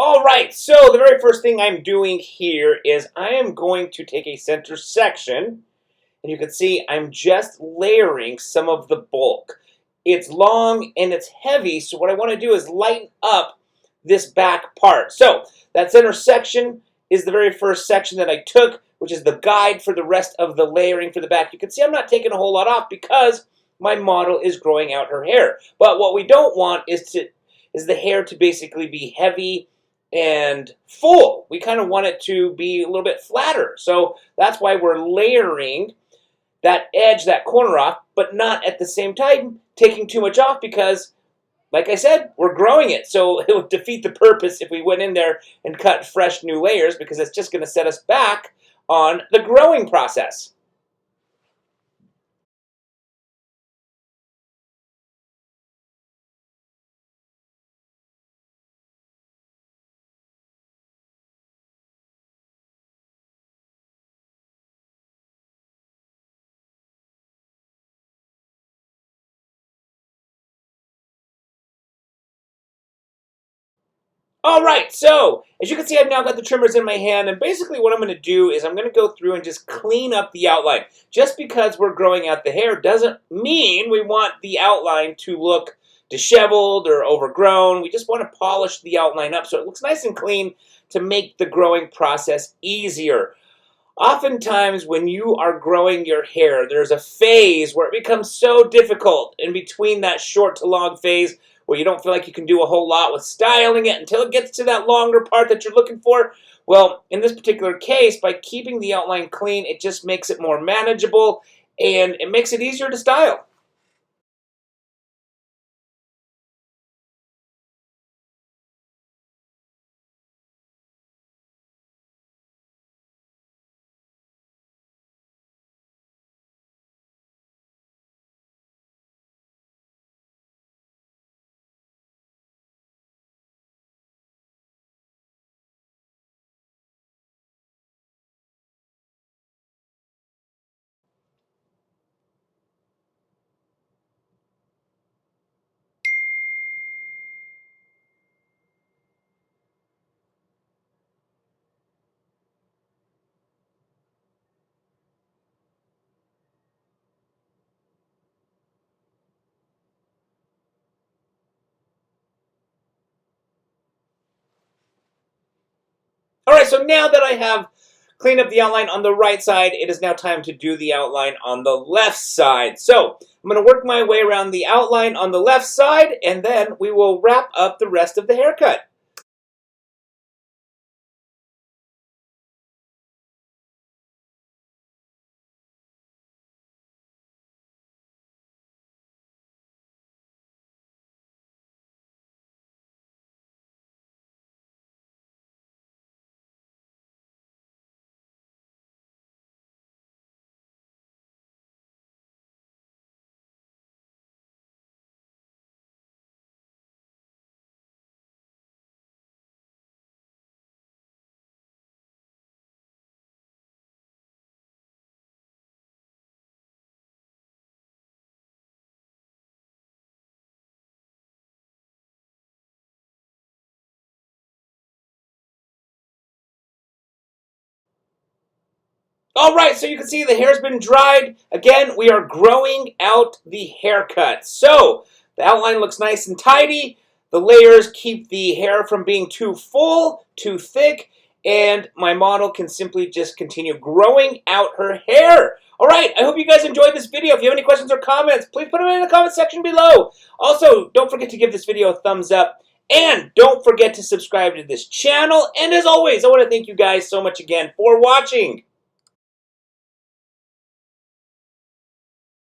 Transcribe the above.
All right, so the very first thing I'm doing here is I am going to take a center section, and you can see I'm just layering some of the bulk. It's long and it's heavy, so what I want to do is lighten up this back part. So that center section is the very first section that I took, which is the guide for the rest of the layering for the back. You can see I'm not taking a whole lot off because my model is growing out her hair. But what we don't want is the hair to basically be heavy and full. We kind of want it to be a little bit flatter. So that's why we're layering that edge, that corner off, but not at the same time taking too much off because, like I said, we're growing it. So it would defeat the purpose if we went in there and cut fresh new layers because it's just going to set us back on the growing process. All right, so as you can see, I've now got the trimmers in my hand, and basically what I'm going to do is I'm going to go through and just clean up the outline. Just because we're growing out the hair doesn't mean we want the outline to look disheveled or overgrown. We just want to polish the outline up so it looks nice and clean to make the growing process easier. Oftentimes, when you are growing your hair, there's a phase where it becomes so difficult in between that short to long phase where you don't feel like you can do a whole lot with styling it until it gets to that longer part that you're looking for. Well, in this particular case, by keeping the outline clean, it just makes it more manageable and it makes it easier to style. All right, so now that I have cleaned up the outline on the right side, it is now time to do the outline on the left side. So I'm going to work my way around the outline on the left side, and then we will wrap up the rest of the haircut. All right, so you can see the hair's been dried. Again, we are growing out the haircut. So the outline looks nice and tidy. The layers keep the hair from being too full, too thick, and my model can simply just continue growing out her hair. All right, I hope you guys enjoyed this video. If you have any questions or comments, please put them in the comment section below. Also, don't forget to give this video a thumbs up, and don't forget to subscribe to this channel. And as always, I want to thank you guys so much again for watching.